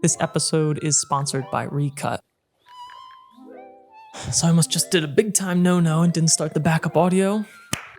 This episode is sponsored by Recut. So I almost just did a big time no-no and didn't start the backup audio.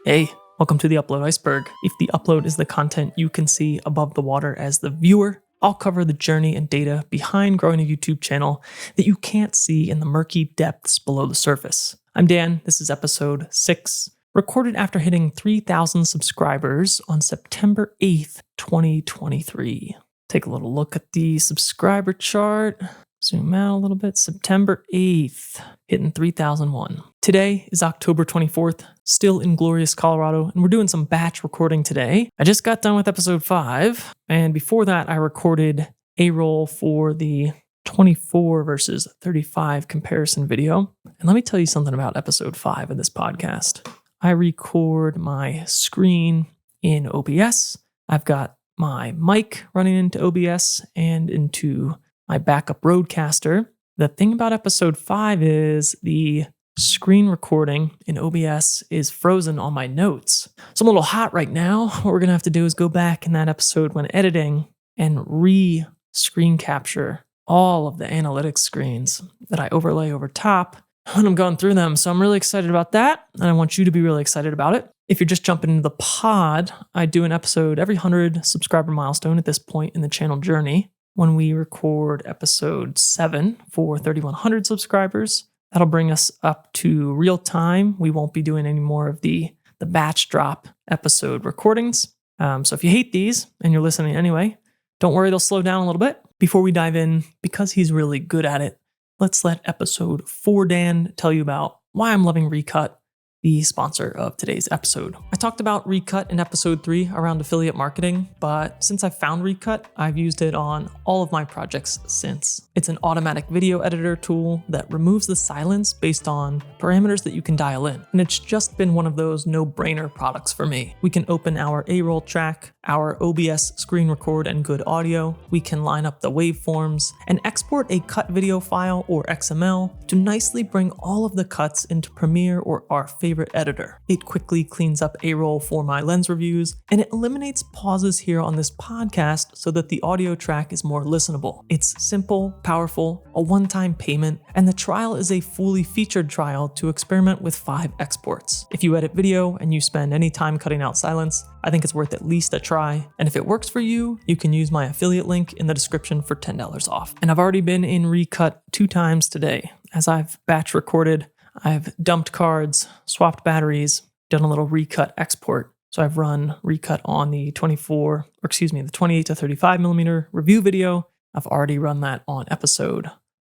Hey, welcome to the Upload Iceberg. If the upload is the content you can see above the water as the viewer, I'll cover the journey and data behind growing a YouTube channel that you can't see in the murky depths below the surface. I'm Dan, this is episode 6, recorded after hitting 3,000 subscribers on September 8th, 2023. Take a little look at the subscriber chart. Zoom out a little bit. September 8th, hitting 3,001. Today is October 24th, still in glorious Colorado, and we're doing some batch recording today. I just got done with episode 5, and before that I recorded a roll for the 24 versus 35 comparison video. And let me tell you something about episode 5 of this podcast. I record my screen in OBS. I've got my mic running into OBS and into my backup Rodecaster. The thing about episode 5 is the screen recording in OBS is frozen on my notes. So I'm a little hot right now. What we're going to have to do is go back in that episode when editing and re-screen capture all of the analytics screens that I overlay over top when I'm going through them. So I'm really excited about that, and I want you to be really excited about it. If you're just jumping into the pod, I do an episode every 100 subscriber milestone at this point in the channel journey. When we record episode 7 for 3,100 subscribers, that'll bring us up to real time. We won't be doing any more of the batch drop episode recordings. So if you hate these and you're listening anyway, don't worry, they'll slow down a little bit. Before we dive in, because he's really good at it, let's let episode 4 Dan tell you about why I'm loving Recut, the sponsor of today's episode. I talked about Recut in episode 3 around affiliate marketing, but since I found Recut, I've used it on all of my projects since. It's an automatic video editor tool that removes the silence based on parameters that you can dial in. And it's just been one of those no-brainer products for me. We can open our A-roll track, our OBS screen record and good audio. We can line up the waveforms and export a cut video file or XML to nicely bring all of the cuts into Premiere or our favorite editor. It quickly cleans up A-roll for my lens reviews, and it eliminates pauses here on this podcast so that the audio track is more listenable. It's simple, powerful, a one-time payment, and the trial is a fully featured trial to experiment with 5 exports. If you edit video and you spend any time cutting out silence, I think it's worth at least a try. And if it works for you, you can use my affiliate link in the description for $10 off. And I've already been in Recut 2 times today. As I've batch recorded, I've dumped cards, swapped batteries, done a little Recut export. So I've run Recut on the 28 to 35 millimeter review video. I've already run that on episode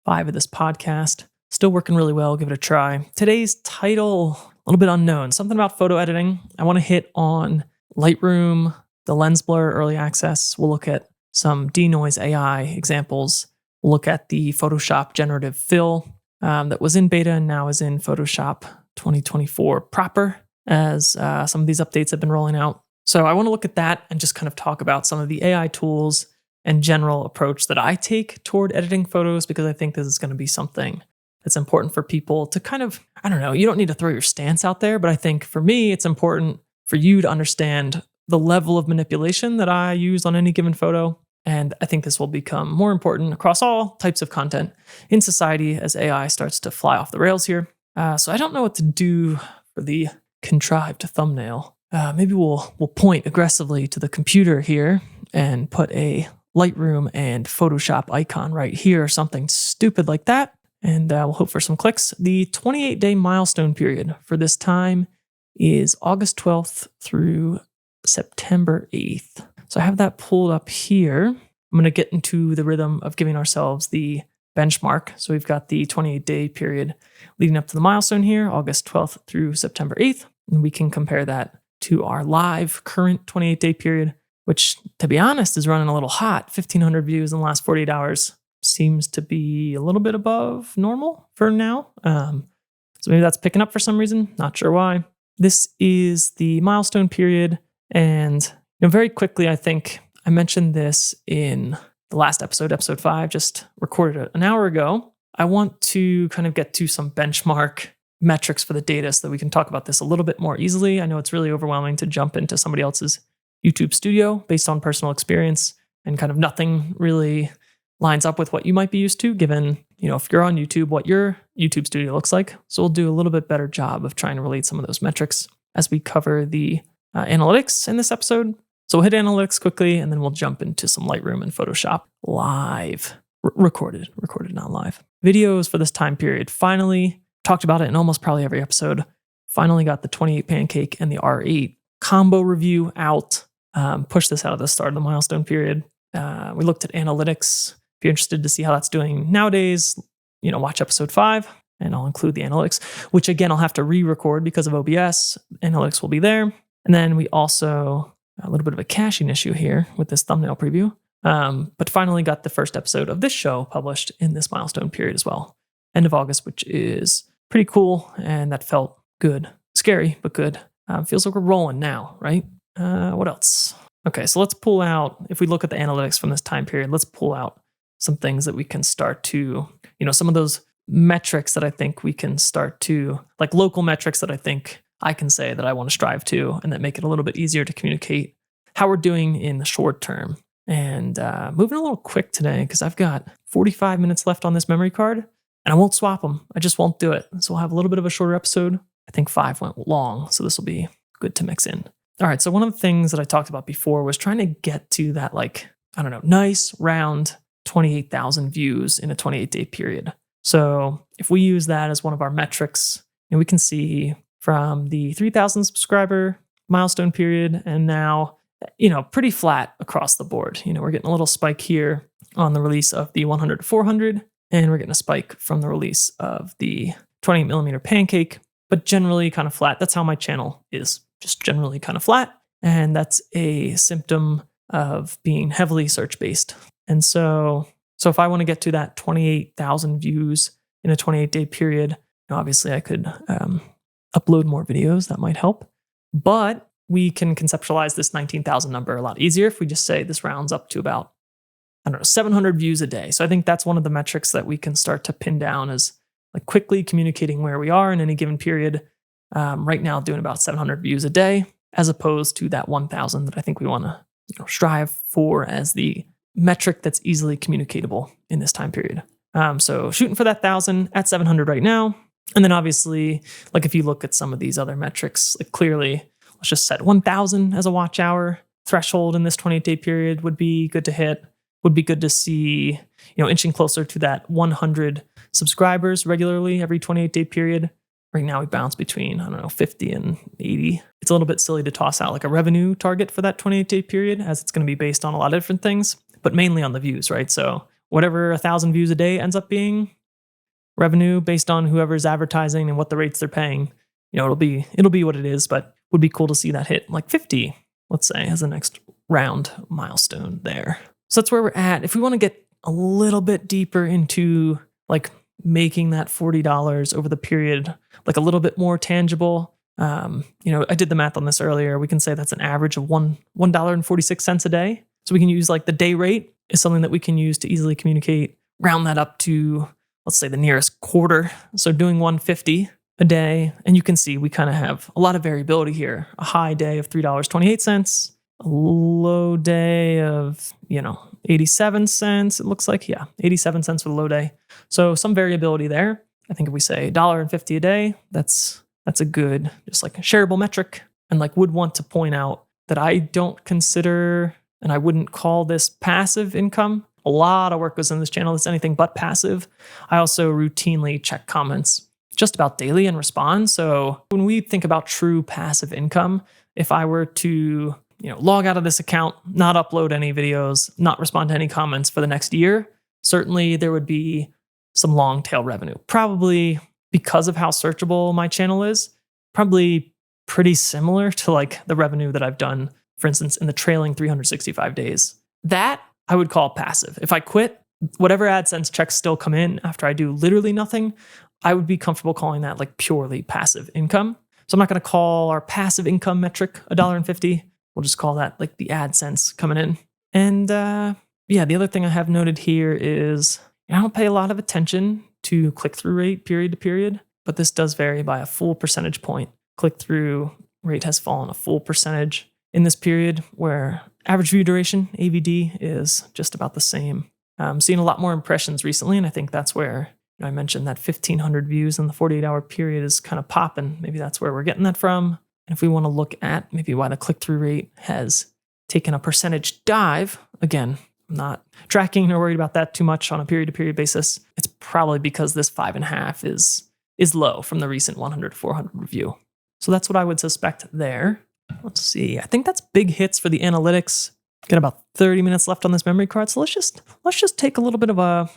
5 of this podcast. Still working really well, give it a try. Today's title, a little bit unknown, something about photo editing. I want to hit on Lightroom, the lens blur early access. We'll look at some Denoise AI examples. We'll look at the Photoshop generative fill that was in beta and now is in Photoshop 2024 proper as some of these updates have been rolling out. So I want to look at that and just kind of talk about some of the AI tools and general approach that I take toward editing photos, because I think this is going to be something that's important for people to kind of, I don't know, you don't need to throw your stance out there, but I think for me, it's important for you to understand the level of manipulation that I use on any given photo. And I think this will become more important across all types of content in society as AI starts to fly off the rails here. So I don't know what to do for the contrived thumbnail. Maybe we'll point aggressively to the computer here and put a Lightroom and Photoshop icon right here, or something stupid like that. And we'll hope for some clicks. The 28-day milestone period for this time is August 12th through September 8th. So I have that pulled up here. I'm going to get into the rhythm of giving ourselves the benchmark. So we've got the 28-day period leading up to the milestone here, August 12th through September 8th. And we can compare that to our live current 28-day period, which, to be honest, is running a little hot. 1,500 views in the last 48 hours seems to be a little bit above normal for now. So maybe that's picking up for some reason. Not sure why. This is the milestone period. And very quickly, I think I mentioned this in the last episode, episode 5, just recorded it an hour ago. I want to kind of get to some benchmark metrics for the data so that we can talk about this a little bit more easily. I know it's really overwhelming to jump into somebody else's YouTube studio based on personal experience and kind of nothing really lines up with what you might be used to, given, if you're on YouTube, what your YouTube studio looks like. So we'll do a little bit better job of trying to relate some of those metrics as we cover the analytics in this episode. So we'll hit analytics quickly, and then we'll jump into some Lightroom and Photoshop live. Recorded, not live. Videos for this time period. Finally, talked about it in almost probably every episode. Finally got the 28 pancake and the R8 combo review out. Pushed this out of the start of the milestone period. We looked at analytics. If you're interested to see how that's doing nowadays, watch episode 5, and I'll include the analytics, which again, I'll have to re-record because of OBS. Analytics will be there. And then we also, a little bit of a caching issue here with this thumbnail preview, but finally got the first episode of this show published in this milestone period as well. End of August, which is pretty cool. And that felt good. Scary, but good. Feels like we're rolling now, right? What else? Okay, so let's pull out, if we look at the analytics from this time period, let's pull out some things that we can start to, some of those metrics that I think we can start to, like local metrics that I think I can say that I want to strive to, and that make it a little bit easier to communicate how we're doing in the short term. And moving a little quick today, because I've got 45 minutes left on this memory card, and I won't swap them. I just won't do it. So we'll have a little bit of a shorter episode. I think 5 went long, so this will be good to mix in. All right, so one of the things that I talked about before was trying to get to that, nice round 28,000 views in a 28-day period. So if we use that as one of our metrics, we can see from the 3,000 subscriber milestone period, and now, pretty flat across the board. We're getting a little spike here on the release of the 100 to 400, and we're getting a spike from the release of the 28 millimeter pancake, but generally kind of flat. That's how my channel is, just generally kind of flat. And that's a symptom of being heavily search-based. And so if I want to get to that 28,000 views in a 28-day period, obviously I could upload more videos. That might help. But we can conceptualize this 19,000 number a lot easier if we just say this rounds up to about, 700 views a day. So I think that's one of the metrics that we can start to pin down, as like quickly communicating where we are in any given period. Right now, doing about 700 views a day, as opposed to that 1,000 that I think we want to strive for as the metric that's easily communicatable in this time period. So shooting for that 1,000 at 700 right now. And then obviously, like if you look at some of these other metrics, like clearly, let's just set 1,000 as a watch hour threshold in this 28-day period would be good to hit. Would be good to see, inching closer to that 100 subscribers regularly every 28-day period. Right now we bounce between, 50 and 80. It's a little bit silly to toss out like a revenue target for that 28-day period, as it's going to be based on a lot of different things, but mainly on the views, right? So whatever 1,000 views a day ends up being, revenue based on whoever's advertising and what the rates they're paying, it'll be what it is, but would be cool to see that hit like 50, let's say, as the next round milestone there. So that's where we're at. If we want to get a little bit deeper into like making that $40 over the period, like a little bit more tangible, I did the math on this earlier. We can say that's an average of $1.46 a day. So we can use like the day rate is something that we can use to easily communicate, round that up to, let's say, the nearest quarter. So doing 150 a day, and you can see we kind of have a lot of variability here. A high day of $3.28, a low day of, 87 cents. It looks like, 87 cents for the low day. So some variability there. I think if we say $1.50 a day, that's a good, just like a shareable metric. And like would want to point out that I don't consider, and I wouldn't call this passive income. A lot of work goes in this channel that's anything but passive. I also routinely check comments just about daily and respond. So when we think about true passive income, if I were to log out of this account, not upload any videos, not respond to any comments for the next year, certainly there would be some long tail revenue. Probably because of how searchable my channel is, probably pretty similar to like the revenue that I've done, for instance, in the trailing 365 days. That I would call passive. If I quit, whatever AdSense checks still come in after I do literally nothing, I would be comfortable calling that like purely passive income. So I'm not going to call our passive income metric $1.50. We'll just call that like the AdSense coming in. And the other thing I have noted here is I don't pay a lot of attention to click-through rate period to period, but this does vary by a full percentage point. Click-through rate has fallen a full percentage in this period, where average view duration, AVD, is just about the same. I'm seeing a lot more impressions recently, and I think that's where I mentioned that 1,500 views in the 48-hour period is kind of popping. Maybe that's where we're getting that from. And if we want to look at maybe why the click-through rate has taken a percentage dive, again, I'm not tracking or worried about that too much on a period-to-period basis. It's probably because this 5.5 is low from the recent 100 to 400 review. So that's what I would suspect there. Let's see. I think that's big hits for the analytics. Got about 30 minutes left on this memory card. So let's just take a little bit of a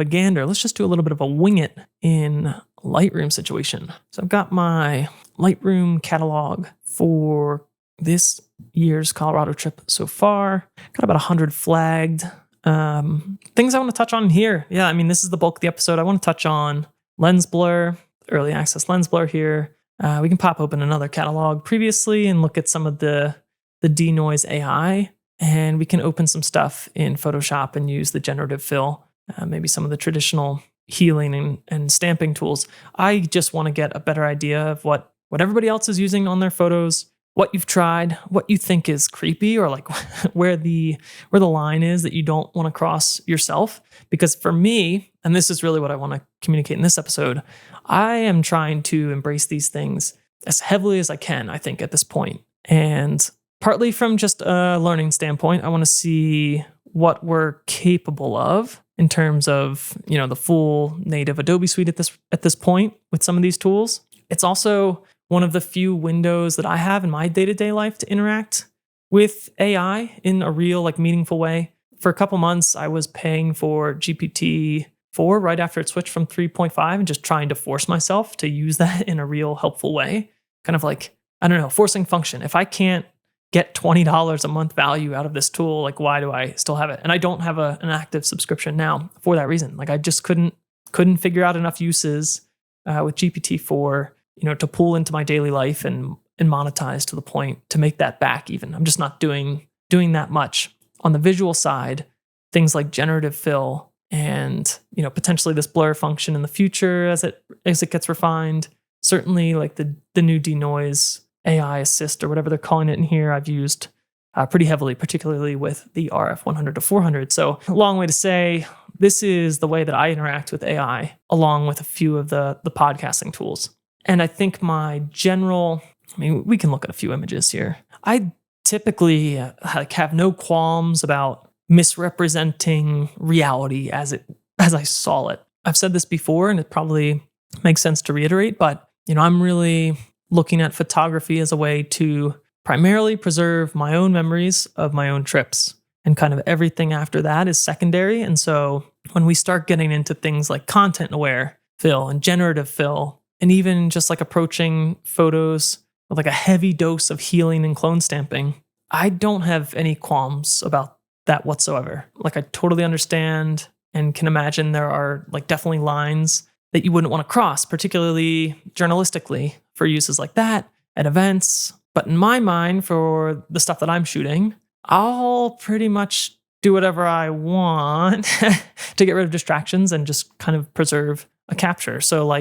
gander. Let's just do a little bit of a wing it in Lightroom situation. So I've got my Lightroom catalog for this year's Colorado trip so far. Got about 100 flagged. Things I want to touch on here. Yeah, I mean, this is the bulk of the episode. I want to touch on lens blur, early access lens blur here. We can pop open another catalog previously and look at some of the Denoise AI, and we can open some stuff in Photoshop and use the generative fill, maybe some of the traditional healing and stamping tools. I just want to get a better idea of what everybody else is using on their photos, what you've tried, what you think is creepy, or like where the line is that you don't want to cross yourself. Because for me, and this is really what I want to communicate in this episode, I am trying to embrace these things as heavily as I can, I think, at this point. And partly from just a learning standpoint, I want to see what we're capable of in terms of, the full native Adobe suite at this point with some of these tools. It's also one of the few windows that I have in my day-to-day life to interact with AI in a real, meaningful way. For a couple months, I was paying for GPT-4 right after it switched from 3.5 and just trying to force myself to use that in a real helpful way. Kind of like, I don't know, forcing function. If I can't get $20 a month value out of this tool, why do I still have it? And I don't have an active subscription now for that reason. I just couldn't figure out enough uses with GPT-4, to pull into my daily life and monetize to the point to make that back even. I'm just not doing that much. On the visual side, things like generative fill and, potentially this blur function in the future as it gets refined. Certainly the new Denoise AI assist or whatever they're calling it in here, I've used pretty heavily, particularly with the RF 100 to 400. So a long way to say, this is the way that I interact with AI, along with a few of the podcasting tools. And I think my general, we can look at a few images here. I typically have no qualms about misrepresenting reality as I saw it. I've said this before, and it probably makes sense to reiterate, but I'm really looking at photography as a way to primarily preserve my own memories of my own trips, and kind of everything after that is secondary. And so when we start getting into things like content aware fill and generative fill, and even just approaching photos with a heavy dose of healing and clone stamping, I don't have any qualms about that whatsoever. I totally understand and can imagine there are definitely lines that you wouldn't want to cross, particularly journalistically, for uses like that at events. But in my mind, for the stuff that I'm shooting, I'll pretty much do whatever I want to get rid of distractions and just kind of preserve a capture. So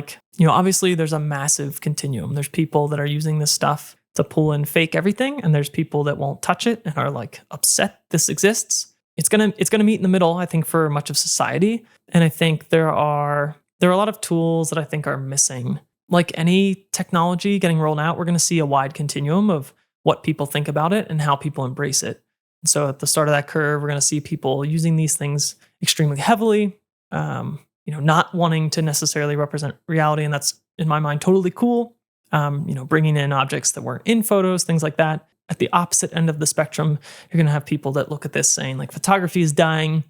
obviously there's a massive continuum. There's people that are using this stuff to pull in fake everything, and there's people that won't touch it and are upset this exists. It's gonna meet in the middle, I think, for much of society. And I think there are a lot of tools that I think are missing. Like any technology getting rolled out, we're going to see a wide continuum of what people think about it and how people embrace it. And so at the start of that curve, we're going to see people using these things extremely heavily, not wanting to necessarily represent reality. And that's, in my mind, totally cool. Bringing in objects that weren't in photos, things like that. At the opposite end of the spectrum, you're going to have people that look at this saying, photography is dying.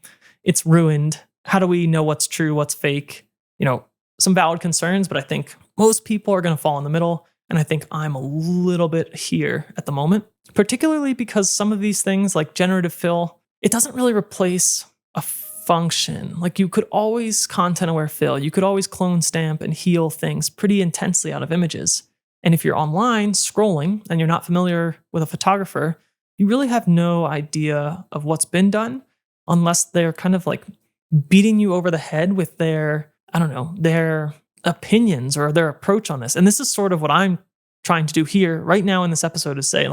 It's ruined. How do we know what's true, what's fake? Some valid concerns, but I think most people are going to fall in the middle. And I think I'm a little bit here at the moment, particularly because some of these things like generative fill, it doesn't really replace a function. You could always content aware fill, you could always clone stamp and heal things pretty intensely out of images. And if you're online scrolling and you're not familiar with a photographer, you really have no idea of what's been done unless they're kind of beating you over the head with their opinions or their approach on this. And this is sort of what I'm trying to do here right now in this episode, is say,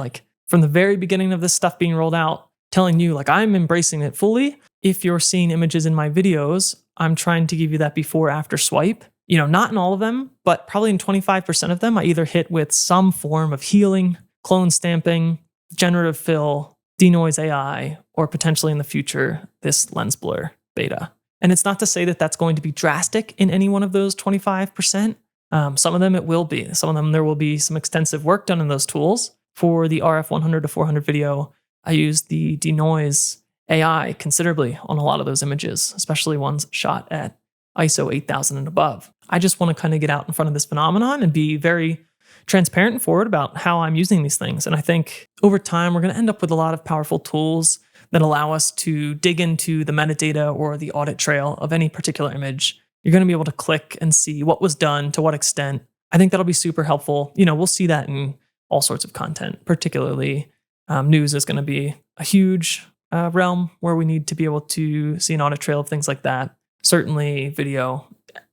from the very beginning of this stuff being rolled out, telling you I'm embracing it fully. if you're seeing images in my videos, I'm trying to give you that before after swipe. Not in all of them, but probably in 25% of them, I either hit with some form of healing, clone stamping, generative fill, Denoise AI, or potentially in the future, this lens blur beta. And it's not to say that that's going to be drastic in any one of those 25%. Some of them it will be. Some of them there will be some extensive work done in those tools. For the RF 100 to 400 video, I used the Denoise AI considerably on a lot of those images, especially ones shot at ISO 8000 and above. I just want to kind of get out in front of this phenomenon and be very transparent and forward about how I'm using these things. And I think over time, we're going to end up with a lot of powerful tools that allow us to dig into the metadata or the audit trail of any particular image. You're going to be able to click and see what was done, to what extent. I think that'll be super helpful. We'll see that in all sorts of content, particularly news is going to be a huge realm where we need to be able to see an audit trail of things like that. Certainly video,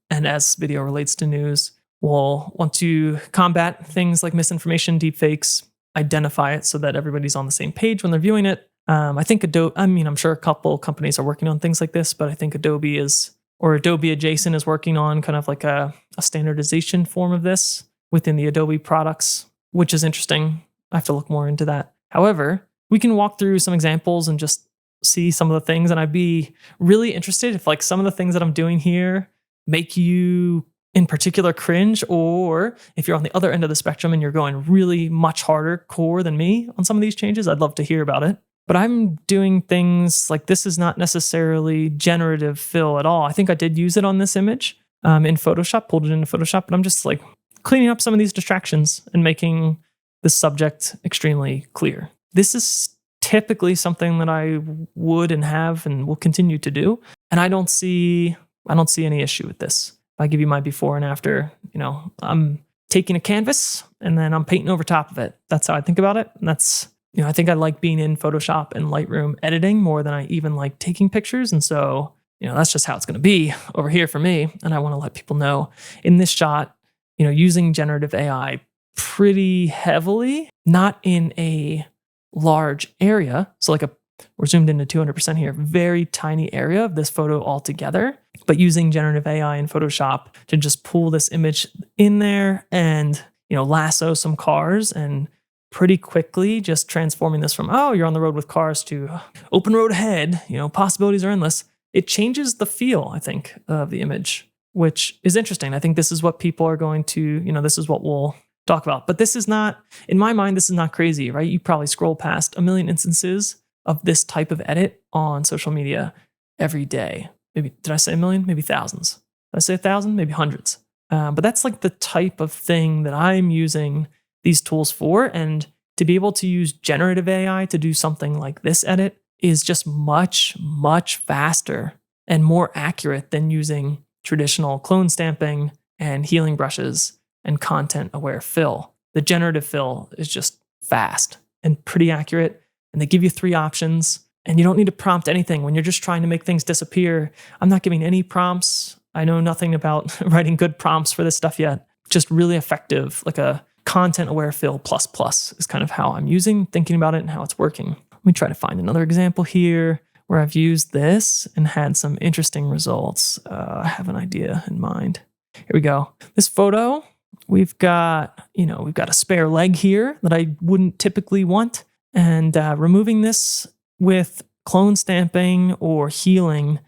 and as video relates to news, we'll want to combat things like misinformation, deepfakes, identify it so that everybody's on the same page when they're viewing it. I think Adobe, I'm sure a couple companies are working on things like this, but I think Adobe adjacent is working on kind of like a standardization form of this within the Adobe products, which is interesting. I have to look more into that. However, we can walk through some examples and just see some of the things. And I'd be really interested if like some of the things that I'm doing here make you in particular cringe, or if you're on the other end of the spectrum and you're going really much harder core than me on some of these changes, I'd love to hear about it. But I'm doing things like this is not necessarily generative fill at all. I think I did use it on this image in Photoshop, pulled it into Photoshop, but I'm just like cleaning up some of these distractions and making the subject extremely clear. This is typically something that I would and have and will continue to do. And I don't see any issue with this. If I give you my before and after, I'm taking a canvas and then I'm painting over top of it. That's how I think about it. And that's, I think I like being in Photoshop and Lightroom editing more than I even like taking pictures. And so, that's just how it's going to be over here for me. And I want to let people know in this shot, using generative AI pretty heavily, not in a large area. So we're zoomed into 200% here, very tiny area of this photo altogether, but using generative AI in Photoshop to just pull this image in there and, lasso some cars and pretty quickly just transforming this from, oh, you're on the road with cars to open road ahead, possibilities are endless. It changes the feel, I think, of the image, which is interesting. I think this is what people are going to, this is what we'll talk about. But this is not, in my mind, this is not crazy, right? You probably scroll past a million instances of this type of edit on social media every day. Maybe, did I say a million? Maybe thousands. Did I say 1,000? Maybe hundreds. But that's like the type of thing that I'm using these tools for. And to be able to use generative AI to do something like this edit is just much, much faster and more accurate than using traditional clone stamping and healing brushes and content-aware fill. The generative fill is just fast and pretty accurate. And they give you 3 options. And you don't need to prompt anything when you're just trying to make things disappear. I'm not giving any prompts. I know nothing about writing good prompts for this stuff yet. Just really effective, like a content-aware fill plus is kind of how I'm thinking about it and how it's working. Let me try to find another example here where I've used this and had some interesting results. I have an idea in mind. Here we go. This photo, we've got a spare leg here that I wouldn't typically want. And removing this with clone stamping or healing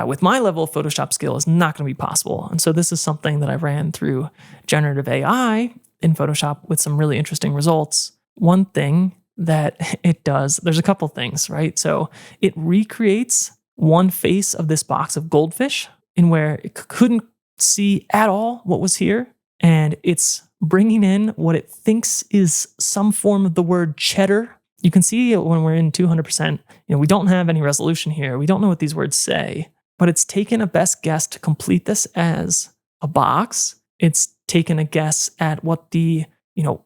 with my level of Photoshop skill is not going to be possible. And so this is something that I ran through generative AI in Photoshop with some really interesting results. One thing that it does, there's a couple things, right? So it recreates one face of this box of goldfish in where it couldn't see at all what was here. And it's bringing in what it thinks is some form of the word cheddar. You can see it when we're in 200%. We don't have any resolution here. We don't know what these words say, but it's taken a best guess to complete this as a box. It's taken a guess at what the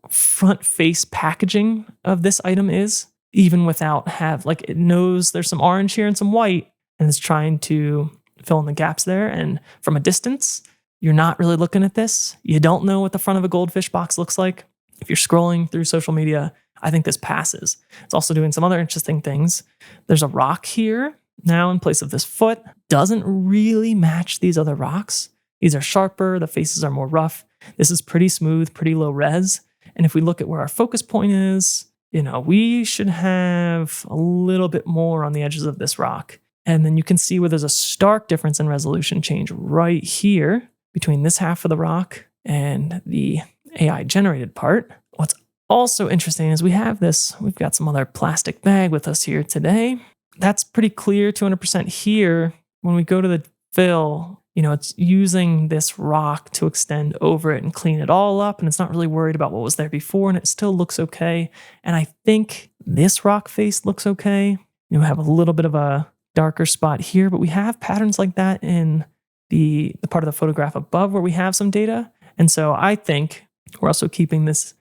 front face packaging of this item is, even without it knows there's some orange here and some white, and it's trying to fill in the gaps there. And from a distance, you're not really looking at this. You don't know what the front of a goldfish box looks like. If you're scrolling through social media, I think this passes. It's also doing some other interesting things. There's a rock here now in place of this foot. Doesn't really match these other rocks. These are sharper, the faces are more rough. This is pretty smooth, pretty low res. And if we look at where our focus point is, we should have a little bit more on the edges of this rock. And then you can see where there's a stark difference in resolution change right here between this half of the rock and the AI generated part. What's also interesting is we've got some other plastic bag with us here today. That's pretty clear, 200% here. When we go to the fill, it's using this rock to extend over it and clean it all up. And it's not really worried about what was there before, and it still looks okay. And I think this rock face looks okay. We have a little bit of a darker spot here, but we have patterns like that in the part of the photograph above where we have some data. And so I think we're also keeping this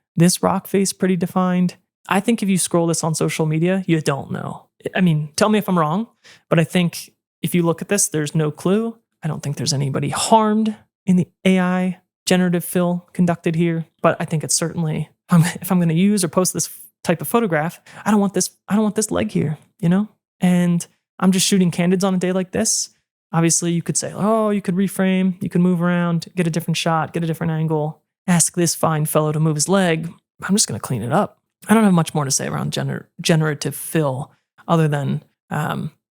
rock face pretty defined. I think if you scroll this on social media, you don't know. I mean, tell me if I'm wrong, but I think if you look at this, there's no clue. I don't think there's anybody harmed in the AI generative fill conducted here, but I think it's certainly, if I'm going to use or post this type of photograph, I don't want this leg here, and I'm just shooting candids on a day like this. Obviously you could say, you could reframe, you can move around, get a different shot, get a different angle, ask this fine fellow to move his leg. I'm just going to clean it up. I don't have much more to say around generative fill other than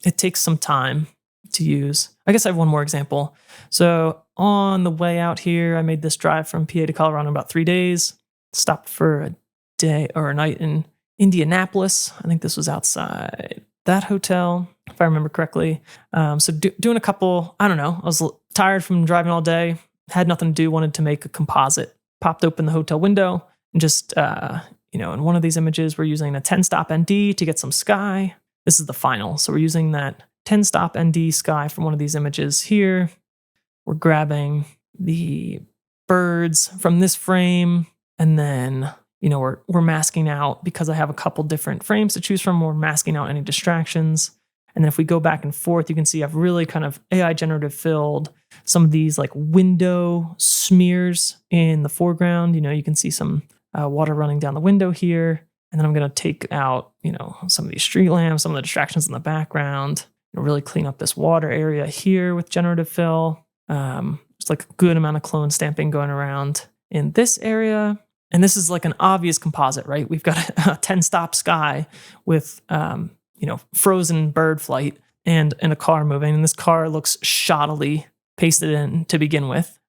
it takes some time to use. I guess I have one more example. So on the way out here, I made this drive from PA to Colorado in about 3 days, stopped for a day or a night in Indianapolis. I think this was outside that hotel, if I remember correctly. So doing a couple, I don't know, I was tired from driving all day, had nothing to do, wanted to make a composite, popped open the hotel window and just, in one of these images, we're using a 10-stop ND to get some sky. This is the final. So we're using that 10-stop ND sky from one of these images here. We're grabbing the birds from this frame, and then, we're masking out, because I have a couple different frames to choose from, we're masking out any distractions. And then if we go back and forth, you can see I've really kind of AI generative filled some of these like window smears in the foreground. You can see some water running down the window here. And then I'm going to take out, some of these street lamps, some of the distractions in the background, really clean up this water area here with generative fill. There's like a good amount of clone stamping going around in this area. And this is like an obvious composite, right? We've got a 10-stop sky with, frozen bird flight and a car moving. And this car looks shoddily pasted in to begin with.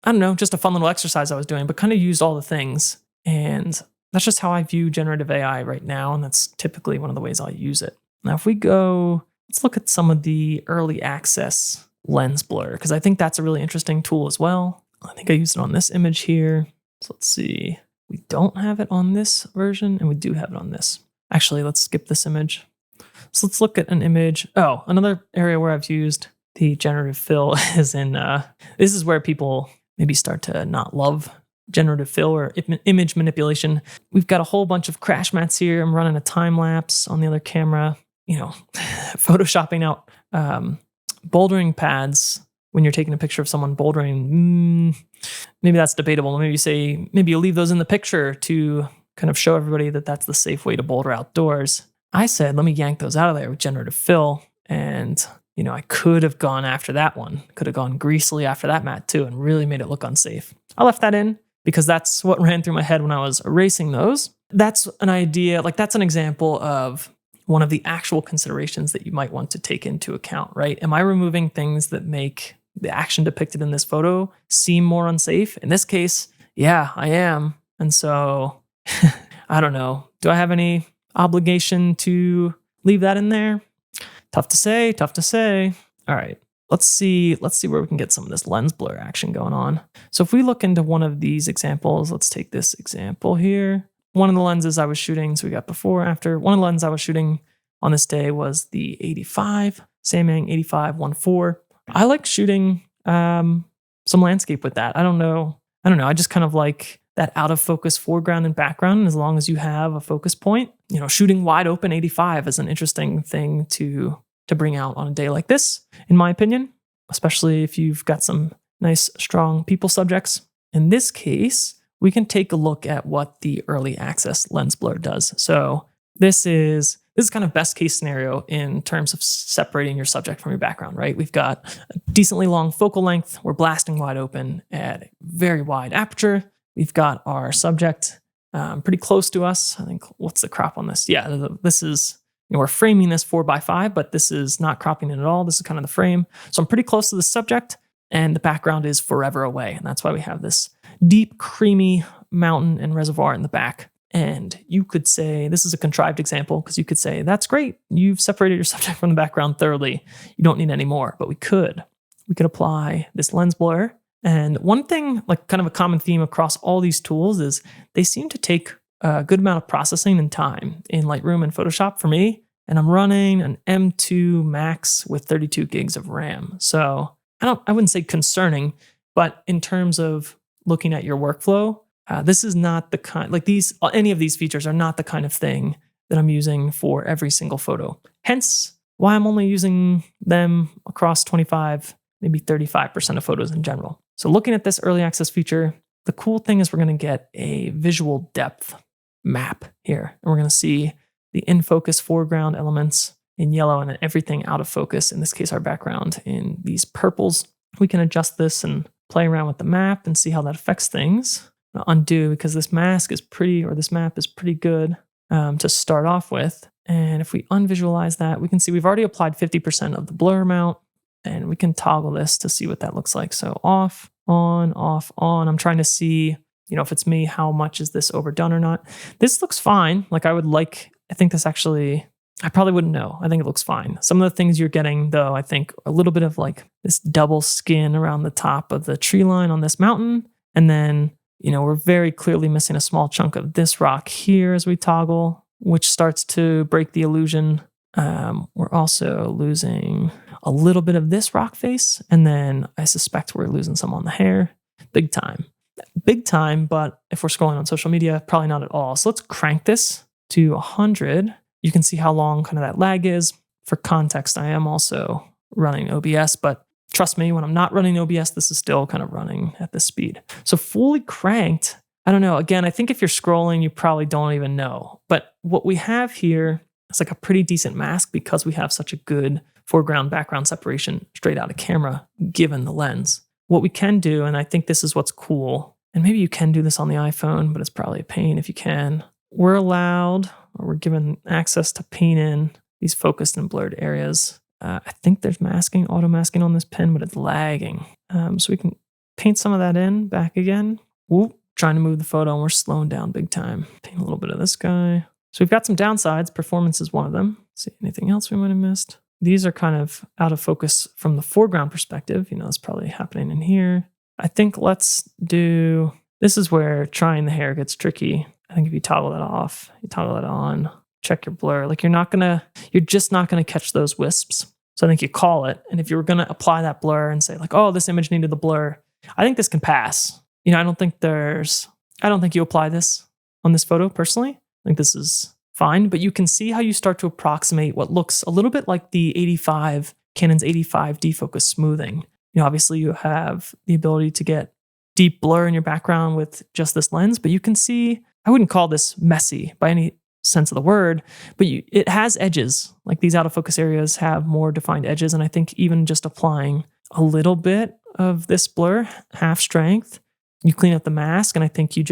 I don't know, just a fun little exercise I was doing, but kind of used all the things. And that's just how I view generative AI right now. And that's typically one of the ways I'll use it. Now, if we go, let's look at some of the early access lens blur, because I think that's a really interesting tool as well. I think I used it on this image here. So let's see. We don't have it on this version, and we do have it on this. Actually, let's skip this image. So let's look at an image. Oh, another area where I've used the generative fill is in, this is where people maybe start to not love generative fill or image manipulation. We've got a whole bunch of crash mats here. I'm running a time lapse on the other camera, photoshopping out bouldering pads when you're taking a picture of someone bouldering. Maybe that's debatable. Maybe you leave those in the picture to kind of show everybody that that's the safe way to boulder outdoors. I said, let me yank those out of there with generative fill. And, I could have gone after that one. Could have gone greasily after that mat too and really made it look unsafe. I left that in because that's what ran through my head when I was erasing those. That's an idea, that's an example of one of the actual considerations that you might want to take into account, right? Am I removing things that make the action depicted in this photo seem more unsafe? In this case, yeah, I am. And so, I don't know. Do I have any obligation to leave that in there? Tough to say. All right, let's see where we can get some of this lens blur action going on. So if we look into one of these examples, let's take this example here. One of the lenses I was shooting, so we got before, after. One of the lenses I was shooting on this day was the 85, Samyang 85 1.4. I like shooting some landscape with that. I don't know. I just kind of like that out of focus foreground and background. And as long as you have a focus point, shooting wide open 85 is an interesting thing to bring out on a day like this, in my opinion, especially if you've got some nice, strong people subjects. In this case, we can take a look at what the early access lens blur does. So this is this is kind of best case scenario in terms of separating your subject from your background, right? We've got a decently long focal length. We're blasting wide open at a very wide aperture. We've got our subject pretty close to us. I think, what's the crop on this? Yeah, this is, we're framing this 4x5, but this is not cropping it at all. This is kind of the frame. So I'm pretty close to the subject, and the background is forever away. And that's why we have this deep, creamy mountain and reservoir in the back. And you could say, this is a contrived example, because you could say, that's great. You've separated your subject from the background thoroughly. You don't need any more. But we could apply this lens blur. And one thing, like kind of a common theme across all these tools, is they seem to take a good amount of processing and time in Lightroom and Photoshop for me. And I'm running an M2 Max with 32 gigs of RAM. So I wouldn't say concerning, but in terms of looking at your workflow, this is not the kind, like any of these features are not the kind of thing that I'm using for every single photo. Hence why I'm only using them across 25, maybe 35% of photos in general. So looking at this early access feature, the cool thing is we're going to get a visual depth map here. And we're going to see the in focus foreground elements in yellow and then everything out of focus, in this case, our background, in these purples. We can adjust this and play around with the map and see how that affects things. I'll undo, because this map is pretty good to start off with. And if we unvisualize that, we can see we've already applied 50% of the blur amount, and we can toggle this to see what that looks like. So off, on, off, on. I'm trying to see, if it's me, how much is this overdone or not. This looks fine. I think this actually, I probably wouldn't know. I think it looks fine. Some of the things you're getting, though, I think a little bit of like this double skin around the top of the tree line on this mountain. And then, we're very clearly missing a small chunk of this rock here as we toggle, which starts to break the illusion. We're also losing a little bit of this rock face. And then I suspect we're losing some on the hair. Big time, but if we're scrolling on social media, probably not at all. So let's crank this to 100. You can see how long kind of that lag is. For context, I am also running OBS, but trust me, when I'm not running OBS, this is still kind of running at this speed. So fully cranked, I don't know. Again, I think if you're scrolling, you probably don't even know. But what we have here is like a pretty decent mask, because we have such a good foreground background separation straight out of camera, given the lens. What we can do, and I think this is what's cool, and maybe you can do this on the iPhone, but it's probably a pain if you can. We're given access to paint in these focused and blurred areas. I think there's auto masking on this pen, but it's lagging. So we can paint some of that in back again. Whoop, trying to move the photo, and we're slowing down big time. Paint a little bit of this guy. So we've got some downsides. Performance is one of them. Let's see, anything else we might have missed? These are kind of out of focus from the foreground perspective. That's probably happening in here. I think this is where trying the hair gets tricky. I think if you toggle that off, you toggle that on, check your blur, you're just not gonna catch those wisps. So I think you call it. And if you were gonna apply that blur and say like, oh, this image needed the blur, I think this can pass. I don't think you apply this on this photo personally. I think this is fine, but you can see how you start to approximate what looks a little bit like the Canon's 85 defocus smoothing. Obviously you have the ability to get deep blur in your background with just this lens, but you can see, I wouldn't call this messy by any sense of the word, but it has edges. Like these out of focus areas have more defined edges. And I think even just applying a little bit of this blur, half strength, you clean up the mask, and I think you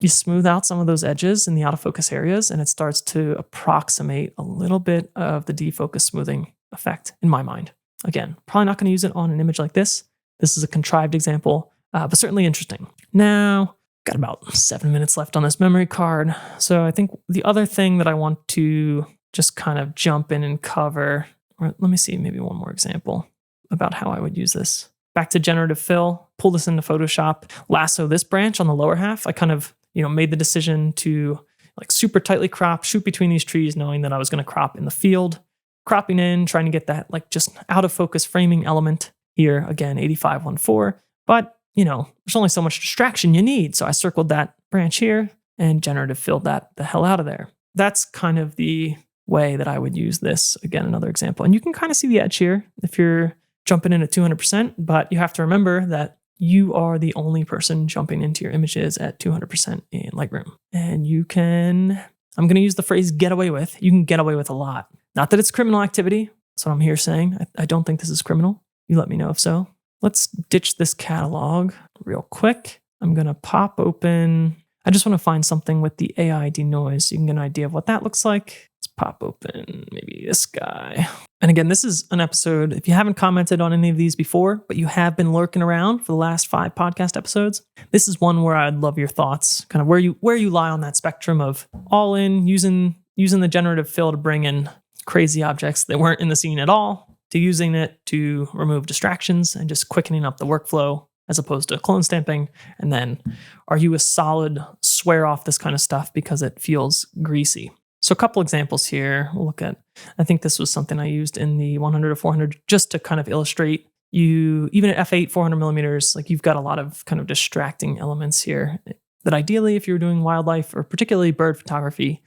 smooth out some of those edges in the out of focus areas, and it starts to approximate a little bit of the defocus smoothing effect in my mind. Again, probably not going to use it on an image like this. This is a contrived example, but certainly interesting. Now, got about 7 minutes left on this memory card. So I think the other thing that I want to just kind of jump in and cover, or let me see, maybe one more example about how I would use this. Back to generative fill, pull this into Photoshop, lasso this branch on the lower half. I kind of, made the decision to like super tightly crop, shoot between these trees, knowing that I was going to crop in the field, cropping in, trying to get that like just out of focus framing element here. Again, 8514, but there's only so much distraction you need. So I circled that branch here and generative filled that the hell out of there. That's kind of the way that I would use this. Again, another example. And you can kind of see the edge here if you're jumping in at 200%, but you have to remember that you are the only person jumping into your images at 200% in Lightroom. And you can I'm going to use the phrase get away with. You can get away with a lot. Not that it's criminal activity. That's what I'm here saying. I don't think this is criminal. You let me know if so. Let's ditch this catalog real quick. I'm going to pop open. I just want to find something with the AI denoise so you can get an idea of what that looks like. Let's pop open maybe this guy. And again, this is an episode, if you haven't commented on any of these before, but you have been lurking around for the last 5 podcast episodes, this is one where I'd love your thoughts, kind of where you lie on that spectrum of all in, using the generative fill to bring in crazy objects that weren't in the scene at all, to using it to remove distractions and just quickening up the workflow as opposed to clone stamping. And then are you a solid swear off this kind of stuff because it feels greasy? So a couple examples here. We'll look at, I think this was something I used in the 100 to 400 just to kind of illustrate you, even at f8, 400 millimeters, like you've got a lot of kind of distracting elements here that ideally if you're doing wildlife or particularly bird photography,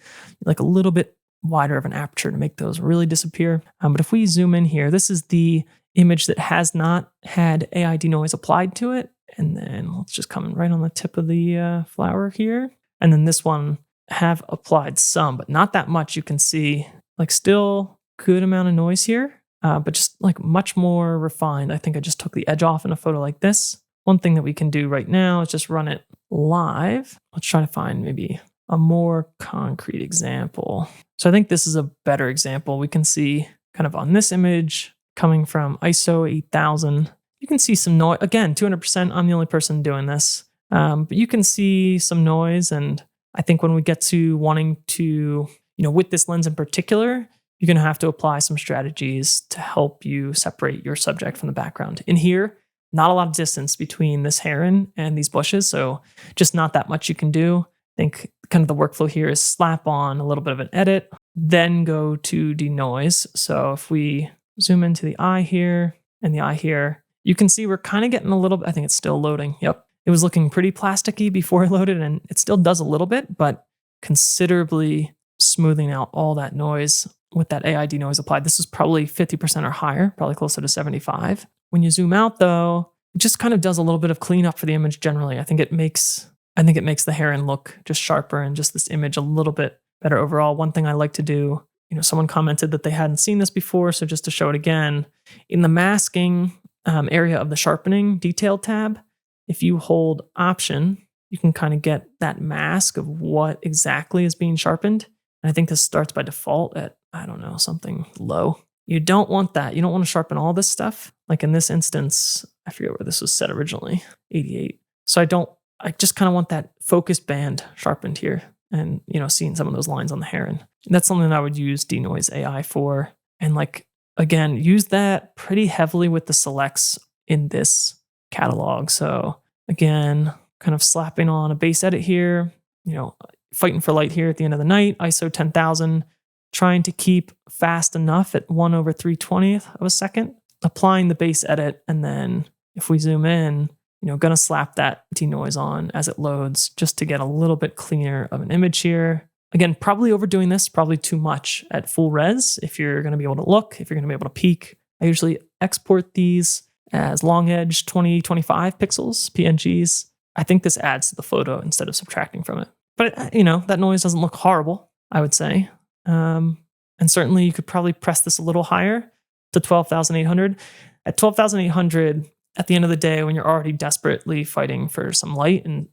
like a little bit wider of an aperture to make those really disappear. But if we zoom in here, this is the image that has not had AI denoise applied to it. And then let's just come right on the tip of the flower here. And then this one have applied some, but not that much. You can see like still good amount of noise here, but just like much more refined. I think I just took the edge off in a photo like this. One thing that we can do right now is just run it live. Let's try to find maybe a more concrete example. So I think this is a better example. We can see kind of on this image coming from ISO 8000. You can see some noise. Again, 200%, I'm the only person doing this. But you can see some noise. And I think when we get to wanting to, with this lens in particular, you're going to have to apply some strategies to help you separate your subject from the background. In here, not a lot of distance between this heron and these bushes. So just not that much you can do. I think kind of the workflow here is slap on a little bit of an edit, then go to denoise. So if we zoom into the eye here and the eye here, you can see we're kind of getting a little bit, I think it's still loading. Yep. It was looking pretty plasticky before I loaded, and it still does a little bit, but considerably smoothing out all that noise with that AI denoise applied. This is probably 50% or higher, probably closer to 75. When you zoom out though, it just kind of does a little bit of cleanup for the image generally. I think it makes the heron look just sharper and just this image a little bit better overall. One thing I like to do, someone commented that they hadn't seen this before, so just to show it again, in the masking area of the sharpening detail tab, if you hold Option, you can kind of get that mask of what exactly is being sharpened. And I think this starts by default at, something low. You don't want that. You don't want to sharpen all this stuff. Like in this instance, I forget where this was set originally, 88. So I just kind of want that focus band sharpened here and, seeing some of those lines on the heron. And that's something that I would use Denoise AI for. And again, use that pretty heavily with the selects in this catalog. So again, kind of slapping on a base edit here, fighting for light here at the end of the night, ISO 10,000, trying to keep fast enough at 1/320th of a second, applying the base edit. And then if we zoom in, gonna slap that denoise on as it loads just to get a little bit cleaner of an image here. Again, probably overdoing this, probably too much at full res if you're gonna be able to look, if you're gonna be able to peek. I usually export these as long edge 20-25 pixels, PNGs. I think this adds to the photo instead of subtracting from it. But, that noise doesn't look horrible, I would say. And certainly you could probably press this a little higher to 12,800. At 12,800, at the end of the day, when you're already desperately fighting for some light and,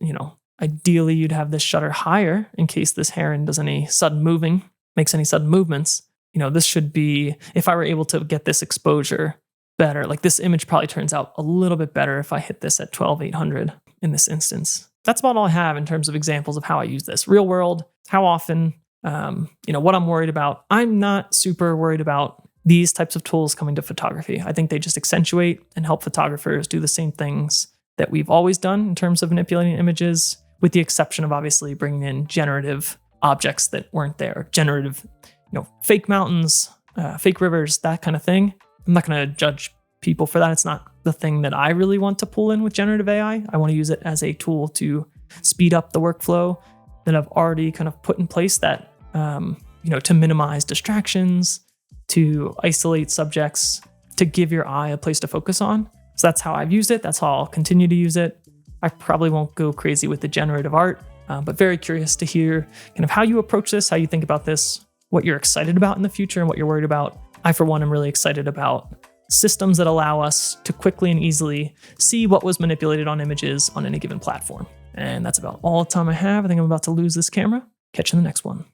ideally you'd have this shutter higher in case this heron does any sudden moving, makes any sudden movements. This should be, if I were able to get this exposure better, like this image probably turns out a little bit better if I hit this at 12,800 in this instance. That's about all I have in terms of examples of how I use this. Real world, how often, what I'm worried about. I'm not super worried about these types of tools coming to photography. I think they just accentuate and help photographers do the same things that we've always done in terms of manipulating images, with the exception of obviously bringing in generative objects that weren't there. Generative, fake mountains, fake rivers, that kind of thing. I'm not going to judge people for that. It's not the thing that I really want to pull in with generative AI. I want to use it as a tool to speed up the workflow that I've already kind of put in place that, to minimize distractions, to isolate subjects, to give your eye a place to focus on. So that's how I've used it. That's how I'll continue to use it. I probably won't go crazy with the generative art. But very curious to hear kind of how you approach this, how you think about this, what you're excited about in the future and what you're worried about. I, for one, am really excited about systems that allow us to quickly and easily see what was manipulated on images on any given platform. And that's about all the time I have. I think I'm about to lose this camera. Catch you in the next one.